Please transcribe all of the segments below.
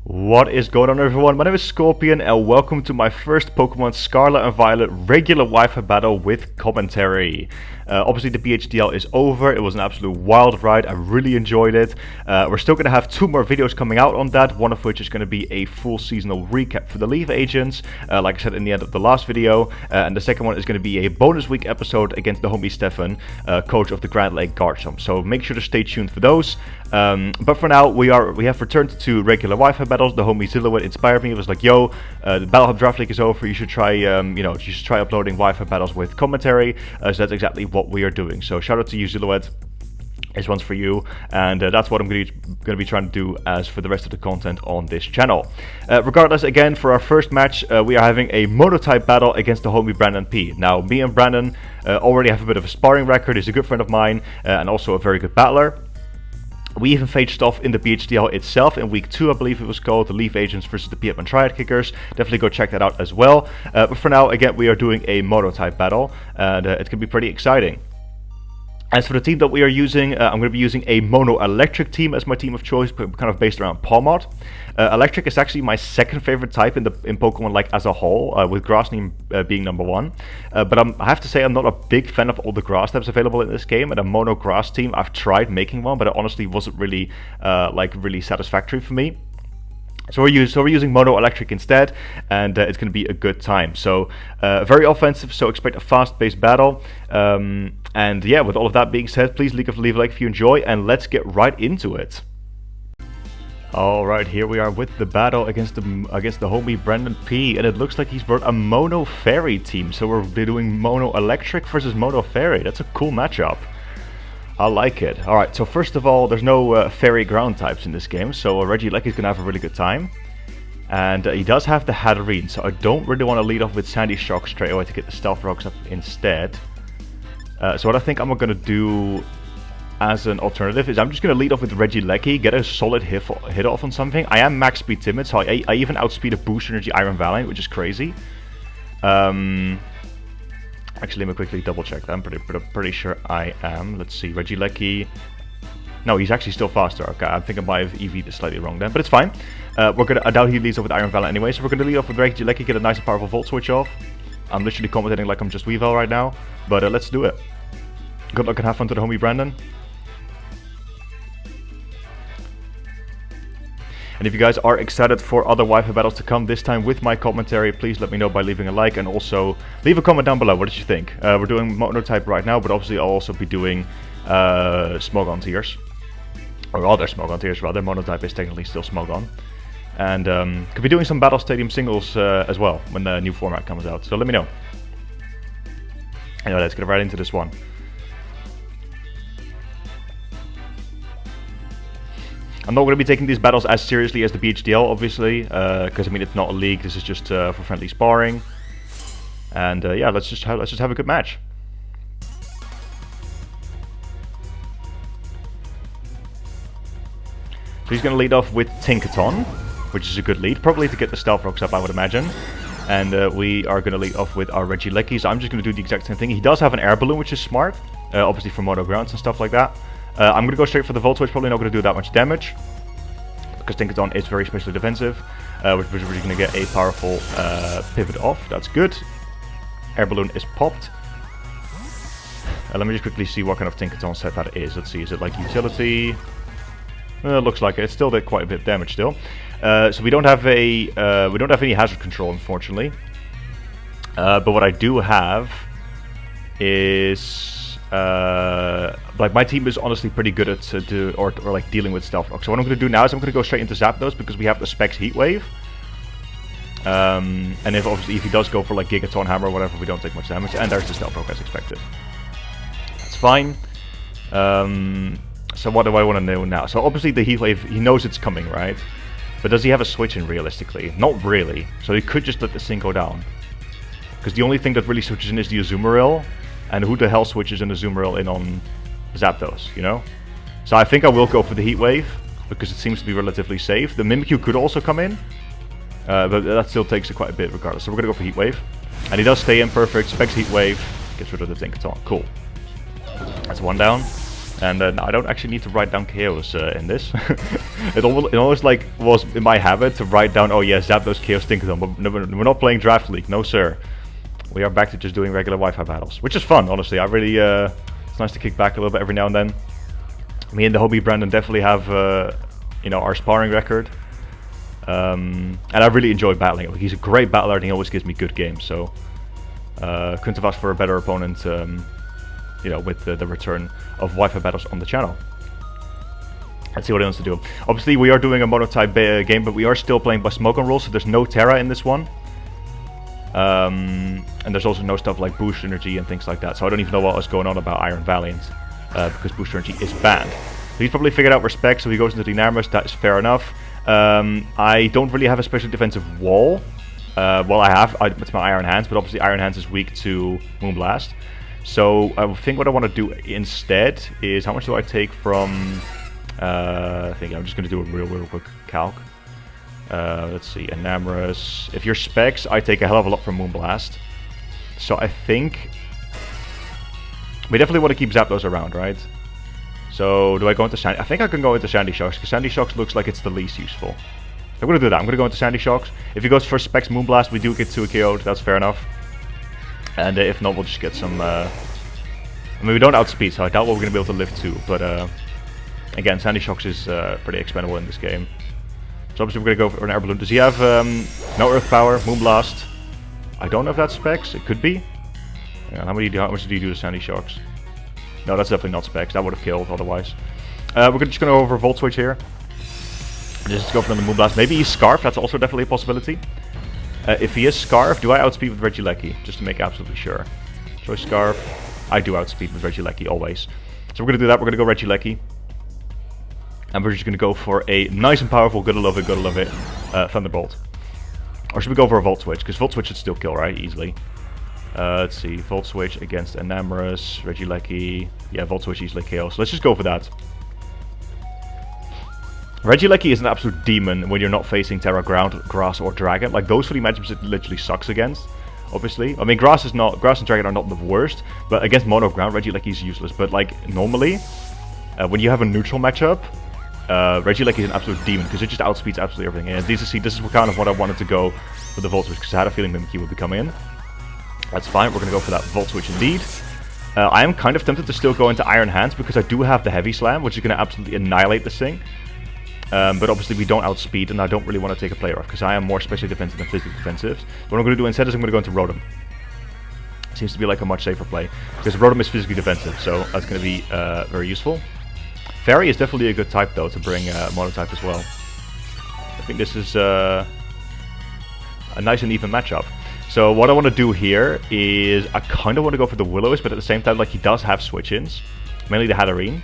What is going on, everyone? My name is Scorpion and welcome to my first Pokemon Scarlet and Violet regular Wi-Fi battle with commentary. Obviously the PHDL is over. It was an absolute wild ride. I really enjoyed it. We're still going to have 2 more videos coming out on that, one of which is going to be a full seasonal recap for the Leaf Agents, like I said in the end of the last video, and the second one is going to be a bonus week episode against the homie Stefan, coach of the Grand Lake Garchomp. So make sure to stay tuned for those. But for now, we have returned to regular Wi-Fi battles. The homie Silhouette inspired me. It was like, yo, the Battle Hub Draft League is over. You should try, you should try uploading Wi-Fi battles with commentary. So that's exactly what we are doing. So shout out to you, Silhouette. This one's for you, and that's what I'm going to be trying to do as for the rest of the content on this channel. Regardless, again, for our first match, we are having a Monotype battle against the homie Brandon P. Now, me and Brandon already have a bit of a sparring record. He's a good friend of mine and also a very good battler. We even faced off in the PHDL itself in week 2, I believe it was called, the Leaf Agents versus the Piedmont Triad Kickers. Definitely go check that out as well. But for now, again, we are doing a Monotype battle, and it can be pretty exciting. As for the team that we are using, I'm going to be using a Mono Electric team as my team of choice, kind of based around Palmod. Electric is actually my second favorite type in Pokemon like as a whole, with Grass being number 1. But I have to say I'm not a big fan of all the grass types available in this game. And a Mono Grass team, I've tried making one, but it honestly wasn't really really satisfactory for me. So we're using Mono Electric instead, and it's going to be a good time. So very offensive, so expect a fast-paced battle. And yeah, with all of that being said, please leave a like if you enjoy, and let's get right into it. Alright, here we are with the battle against the homie Brandon P, and it looks like he's brought a Mono Fairy team. So we're doing Mono Electric versus Mono Fairy. That's a cool matchup. I like it. Alright, so first of all, there's no Fairy ground types in this game, so Regieleki is going to have a really good time. And he does have the Hatterene, so I don't really want to lead off with Sandy Shock straight away to get the Stealth Rocks up instead. So what I think I'm going to do as an alternative is I'm just going to lead off with Regieleki, get a solid hit off on something. I am max speed timid, so I even outspeed a Boost Energy Iron Valiant, which is crazy. Actually, let me quickly double check that. I'm pretty sure I am. Let's see, Regieleki. No, he's actually still faster. Okay, I think I might have EV'd it slightly wrong then, but it's fine. I doubt he leads off with Iron Valiant anyway, so we're going to lead off with Regieleki, get a nice and powerful Volt Switch off. I'm literally commentating like I'm just Weavile right now, but let's do it. Good luck and have fun to the homie Brandon. And if you guys are excited for other Wi-Fi battles to come, this time with my commentary, please let me know by leaving a like, and also leave a comment down below. What did you think? We're doing Monotype right now, but obviously I'll also be doing Smogon tiers. Or other Smogon tiers rather. Monotype is technically still Smogon. And could be doing some Battle Stadium singles as well when the new format comes out. So let me know. Anyway, let's get right into this one. I'm not going to be taking these battles as seriously as the PHDL, obviously, because I mean it's not a league. This is just for friendly sparring, and yeah, let's just have a good match. So he's going to lead off with Tinkaton, which is a good lead, probably to get the Stealth Rocks up, I would imagine. And we are going to lead off with our Regieleki. So I'm just going to do the exact same thing. He does have an Air Balloon, which is smart, obviously for Mono Grounds and stuff like that. I'm going to go straight for the Volt Switch, probably not going to do that much damage, because Tinkaton is very specially defensive, which is really going to get a powerful pivot off. That's good. Air Balloon is popped. Let me just quickly see what kind of Tinkaton set that is. Let's see, is it like utility? Looks like it. It still did quite a bit of damage still. So we don't have any hazard control, unfortunately. But what I do have is like my team is honestly pretty good at like dealing with Stealth Rock. So what I'm going to do now is I'm going to go straight into Zapdos because we have the Specs Heat Wave. And if he does go for like Gigaton Hammer or whatever, we don't take much damage. And there's the Stealth Rock as expected. That's fine. So what do I want to know now? So obviously the Heat Wave, he knows it's coming, right? But does he have a switch in realistically? Not really. So he could just let this thing go down. Because the only thing that really switches in is the Azumarill. And who the hell switches an Azumarill in on Zapdos, you know? So I think I will go for the Heat Wave, because it seems to be relatively safe. The Mimikyu could also come in, but that still takes quite a bit regardless. So we're going to go for Heat Wave. And he does stay in perfect. Specs Heat Wave. Gets rid of the Tinkaton. Cool. That's one down. And I don't actually need to write down KOs in this. it almost like was in my habit to write down, oh yeah, zap those KOs, think of them. But we're not playing Draft League, no sir. We are back to just doing regular Wi-Fi battles, which is fun, honestly. I really, it's nice to kick back a little bit every now and then. Me and the hobby Brandon definitely have, you know, our sparring record. And I really enjoy battling. He's a great battler and he always gives me good games, so couldn't have asked for a better opponent, you know, with the return of Wi-Fi battles on the channel. Let's see what he wants to do. Obviously, we are doing a Monotype game, but we are still playing by Smogon rules, so there's no Terra in this one. And there's also no stuff like Boost Energy and things like that, so I don't even know what was going on about Iron Valiant, because Boost Energy is banned. So he's probably figured out respect, so he goes into the Enamours, that is fair enough. I don't really have a special defensive wall. Well, it's my Iron Hands, but obviously Iron Hands is weak to Moonblast. So I think what I want to do instead is, how much do I take from... I think I'm just going to do a real quick calc. Let's see, Enamours. If you're Specs, I take a hell of a lot from Moonblast. So I think... we definitely want to keep Zapdos around, right? So do I go into Sandy? I think I can go into Sandy Shocks, because Sandy Shocks looks like it's the least useful. I'm going to do that. I'm going to go into Sandy Shocks. If he goes for Specs Moonblast, we do get 2 KO'd. That's fair enough. And if not, we'll just get some... I mean, we don't outspeed, so I doubt we're going to be able to live 2. But again, Sandy Shocks is pretty expendable in this game. So obviously we're going to go for an Air Balloon. Does he have no Earth Power, Moonblast? I don't know if that's Specs. It could be. Yeah, how much do you do to Sandy Shocks? No, that's definitely not Specs. That would have killed otherwise. We're just going to go over Volt Switch here. Just go for the Moonblast. Maybe he's Scarf. That's also definitely a possibility. If he is Scarf, do I outspeed with Regieleki? Just to make absolutely sure. Choice Scarf. I do outspeed with Regieleki, always. So we're going to do that. We're going to go Regieleki. And we're just going to go for a nice and powerful, gotta love it, Thunderbolt. Or should we go for a Volt Switch? Because Volt Switch should still kill, right? Easily. Let's see. Volt Switch against Enamours, Regieleki. Yeah, Volt Switch easily kills. So let's just go for that. Regieleki is an absolute demon when you're not facing Terra, Ground, Grass, or Dragon. Like, those 3 matchups it literally sucks against, obviously. I mean, Grass and Dragon are not the worst, but against Mono Ground, Regieleki is useless. But, like, normally, when you have a neutral matchup, Regieleki is an absolute demon, because it just outspeeds absolutely everything. And this is kind of what I wanted to go with the Volt Switch, because I had a feeling Mimikyu would be coming in. That's fine, we're going to go for that Volt Switch indeed. I am kind of tempted to still go into Iron Hands, because I do have the Heavy Slam, which is going to absolutely annihilate this thing. But obviously we don't outspeed, and I don't really want to take a player off, because I am more specially defensive than physically defensive. What I'm going to do instead is I'm going to go into Rotom. Seems to be like a much safer play, because Rotom is physically defensive, so that's going to be very useful. Fairy is definitely a good type, though, to bring Monotype as well. I think this is a nice and even matchup. So what I want to do here is I kind of want to go for the Will-O-Wisp, but at the same time, like, he does have switch-ins, mainly the Hatterene.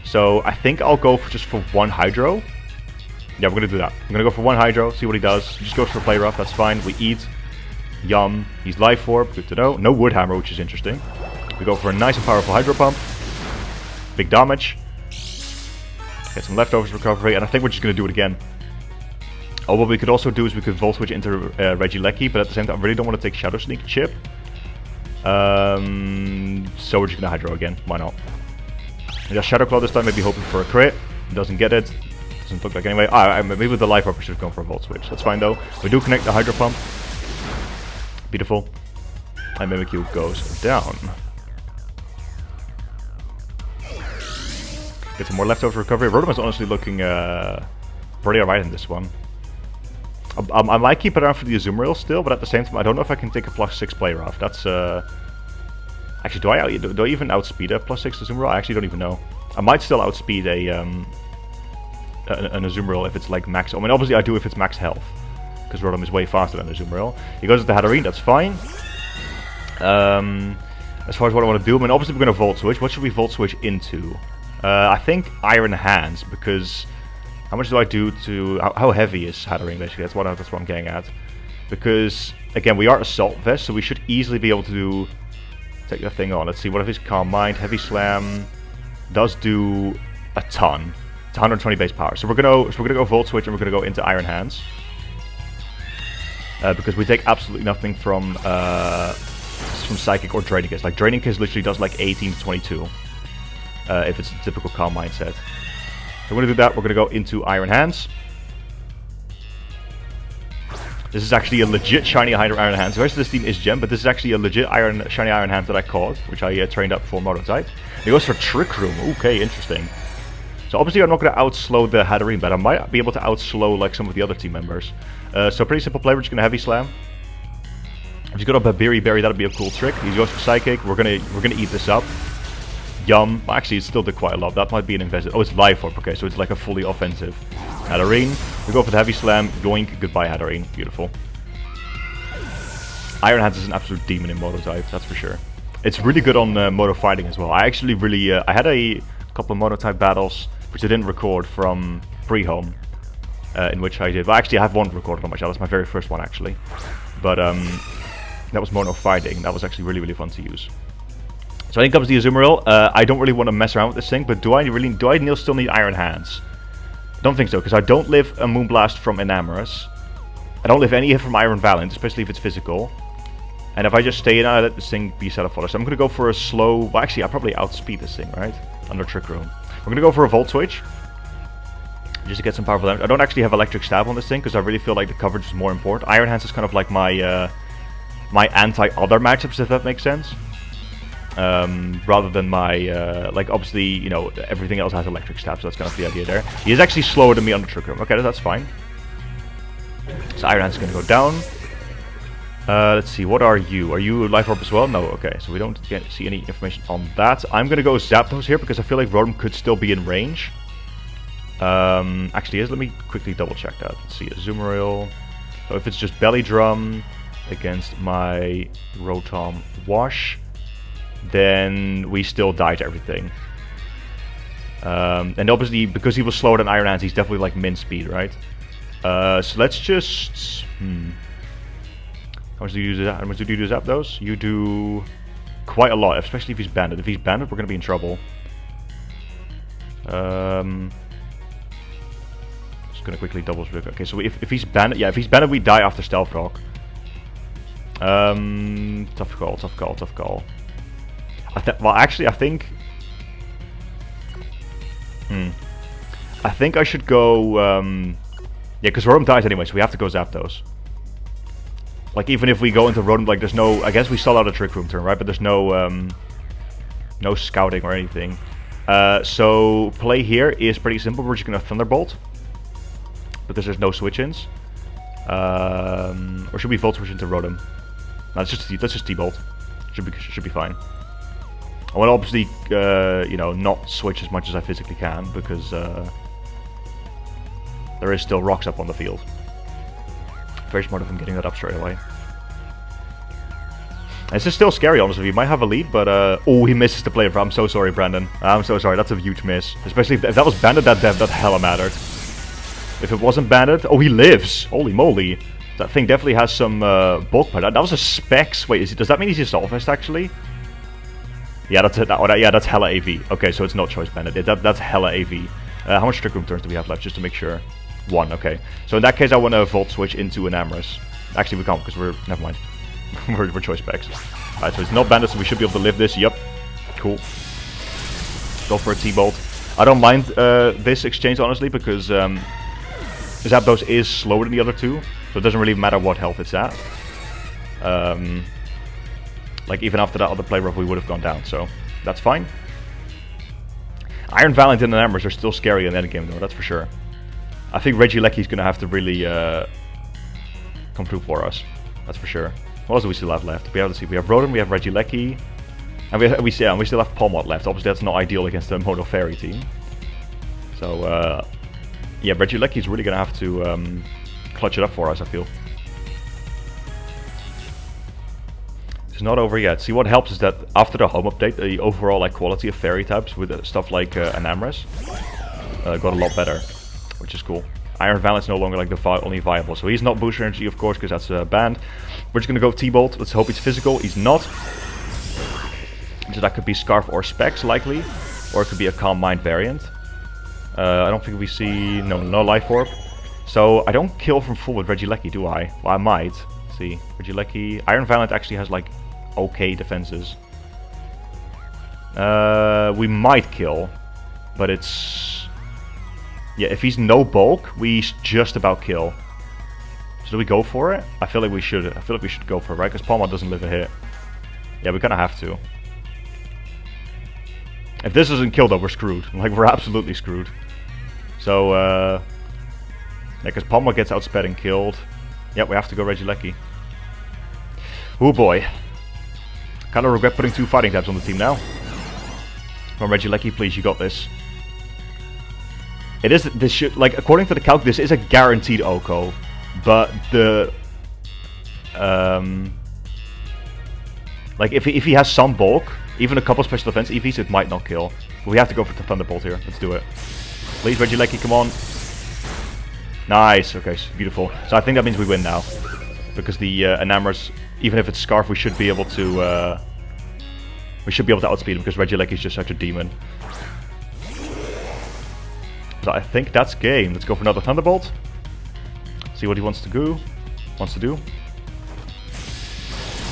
So I think I'll go just for 1 Hydro. Yeah, we're going to do that. I'm going to go for 1 Hydro, see what he does. He just goes for Play Rough, that's fine. We eat. Yum. He's Life Orb, good to know. No Wood Hammer, which is interesting. We go for a nice and powerful Hydro Pump. Big damage. Get some leftovers recovery, and I think we're just going to do it again. Oh, what we could also do is we could Volt Switch into Regieleki, but at the same time I really don't want to take Shadow Sneak chip. So we're just going to Hydro again, why not? Just Shadow Claw this time, maybe hoping for a crit. Doesn't get it. Doesn't look like anyway. Maybe with the Life Orb we should have gone for a Volt Switch. That's fine though. We do connect the Hydro Pump. Beautiful. And Mimikyu goes down. Get some more leftover recovery. Rotom is honestly looking pretty alright in this one. I might keep it around for the Azumarill still, but at the same time I don't know if I can take a +6 player off. That's actually, do I even outspeed a +6 Azumarill? I actually don't even know. I might still outspeed an Azumarill if it's like max. I mean, obviously I do if it's max health, because Rotom is way faster than Azumarill. He goes into Hatterene, that's fine. As far as what I want to do, I mean, obviously we're going to Volt Switch. What should we Volt Switch into? I think Iron Hands, because how much do I do to... How heavy is Hatterene, basically? That's what I'm getting at. Because, again, we are Assault Vest, so we should easily be able to take that thing on. Let's see, what if his Calm Mind? Heavy Slam does do a ton. It's 120 base power. So we're gonna go Volt Switch, and we're gonna go into Iron Hands. Because we take absolutely nothing from Psychic or Draining Kiss. Like, Draining Kiss literally does like 18 to 22. if it's a typical Calm Mindset. So we're going to do that. We're going to go into Iron Hands. This is actually a legit shiny Iron Hands. The rest of this team is Gem, but this is actually a legit shiny Iron Hands that I caught, which I trained up for Monotype. He goes for Trick Room. Okay, interesting. So obviously I'm not going to outslow the Hatterene, but I might be able to outslow like some of the other team members. So pretty simple play. We're just going to Heavy Slam. If he's got a Babiri Berry, that'll be a cool trick. He goes for Psychic. We're gonna eat this up. Yum. Actually, it still did quite a lot. That might be an invested. Oh, it's Life Orb. Okay, so it's like a fully offensive Hatterene. We go for the Heavy Slam. Yoink. Goodbye, Hatterene. Beautiful. Iron Hands is an absolute demon in Monotype, that's for sure. It's really good on Moto Fighting as well. I actually really... I had a couple of Monotype battles, which I didn't record from pre-home, in which I did... Well, actually, I have one recorded on my channel. That's my very first one, actually. But, that was Mono Fighting. That was actually really, really fun to use. So I think comes the Azumarill. I don't really want to mess around with this thing, but do I still need Iron Hands? I don't think so, because I don't live a Moonblast from Enamorous. I don't live any hit from Iron Valiant, especially if it's physical. And if I just stay in, I let this thing be set up for us. So I'm going to go for a slow... Well, actually, I'll probably outspeed this thing, right? Under Trick Room. We're going to go for a Volt Switch. Just to get some powerful damage. I don't actually have Electric Stab on this thing, because I really feel like the coverage is more important. Iron Hands is kind of like my... my anti-other matchups, if that makes sense. Rather than my, like, obviously, you know, everything else has Electric Stab, so that's kind of the idea there. He is actually slower than me on the Trick Room. Okay, that's fine. So Iron Hand's going to go down. Let's see, what are you? Are you Life Orb as well? No, okay, so we don't see any information on that. I'm going to go Zapdos here, because I feel like Rotom could still be in range. Actually, let me quickly double check that. Let's see, Azumarill. So if it's just Belly Drum against my Rotom Wash, then we still die to everything. And obviously, because he was slower than Iron Hands, he's definitely like min speed, right? So let's just... How much do you do that? How much do you do Zapdos? You do quite a lot, especially if he's banded. If he's banded, we're going to be in trouble. Just going to quickly double check. Okay, so if he's banded, yeah, if he's banded, we die after Stealth Rock. Tough call, tough call, tough call. Well, actually, I think I should go, yeah, because Rotom dies anyway, so we have to go Zapdos. Like, even if we go into Rotom, like, there's no, I guess we still out a Trick Room turn, right? But there's no, no scouting or anything. So, play here is pretty simple. We're just gonna Thunderbolt, because there's no switch-ins. Or should we Volt Switch into Rotom? No, let's just T-Bolt. Should be fine. I want to obviously, you know, not switch as much as I physically can, because there is still rocks up on the field. Very smart of him getting that up straight away. This is still scary, honestly. He might have a lead, but oh, he misses the play. I'm so sorry, Brandon. I'm so sorry. That's a huge miss, especially if that was banded. That hella mattered. If it wasn't banded, oh, he lives. Holy moly. That thing definitely has some bulk power. That was a Specs. Wait, does that mean he's a Solfest, actually? Yeah, that's hella AV. Okay, so it's not choice banded. That's hella AV. How much Trick Room turns do we have left, just to make sure? 1, okay. So in that case, I want to Volt Switch into Enamorous. Actually, we can't, because we're... Never mind. we're choice specs. Alright, so it's not banded, so we should be able to live this. Yep. Cool. Go for a T-Bolt. I don't mind this exchange, honestly, because Zapdos is slower than the other two, so it doesn't really matter what health it's at. Like, even after that other play rough, we would have gone down, so that's fine. Iron Valiant and Enamorous are still scary in the endgame, though, that's for sure. I think Regieleki is going to have to really come through for us, that's for sure. What else do we still have left? We have Rotom, we have Regieleki, and we still have Palmot left. Obviously, that's not ideal against the Mono Fairy team. So, yeah, Regieleki is really going to have to clutch it up for us, I feel. It's not over yet. See, what helps is that after the home update, the overall like quality of fairy types with stuff like Enamorous got a lot better, which is cool. Iron Valiant's no longer like the only viable, so he's not booster energy, of course, because that's banned. We're just gonna go T-Bolt. Let's hope he's physical. He's not. So that could be Scarf or Specs, likely, or it could be a Calm Mind variant. I don't think we see no Life Orb, so I don't kill from full with Regieleki, do I? Well, I might. Let's see, Regieleki. Iron Valiant actually has like okay defenses. We might kill, but it's... Yeah, if he's no bulk, we just about kill. So do we go for it? I feel like we should. I feel like we should go for it, right? Because Palma doesn't live a hit. Yeah, we kind of have to. If this isn't killed, though, we're screwed. Like, we're absolutely screwed. So, yeah, because Palma gets outsped and killed. Yeah, we have to go Regieleki. Oh boy. Kind of regret putting 2 fighting types on the team now. Come on, Regieleki, please, you got this. It is, this should, like, according to the calc, this is a guaranteed OHKO. But the, like, if he has some bulk, even a couple special defense EVs, it might not kill. But we have to go for the Thunderbolt here. Let's do it. Please, Regieleki, come on. Nice. Okay, beautiful. So I think that means we win now. Because the Enamor's, even if it's Scarf, we should be able to, outspeed him because Regieleki is just such a demon. So I think that's game. Let's go for another Thunderbolt. See what he wants to do.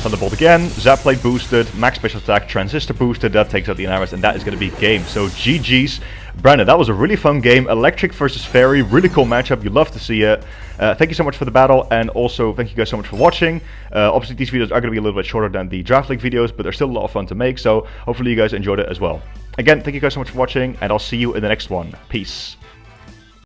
Thunderbolt again. Zap Plate boosted. Max special attack. Transistor boosted. That takes out the Enaris, and that is going to be game. So GG's. Brandon, that was a really fun game. Electric versus Fairy. Really cool matchup. You love to see it. Thank you so much for the battle, and also thank you guys so much for watching. Obviously, these videos are going to be a little bit shorter than the Draft League videos, but they're still a lot of fun to make, so hopefully you guys enjoyed it as well. Again, thank you guys so much for watching, and I'll see you in the next one. Peace.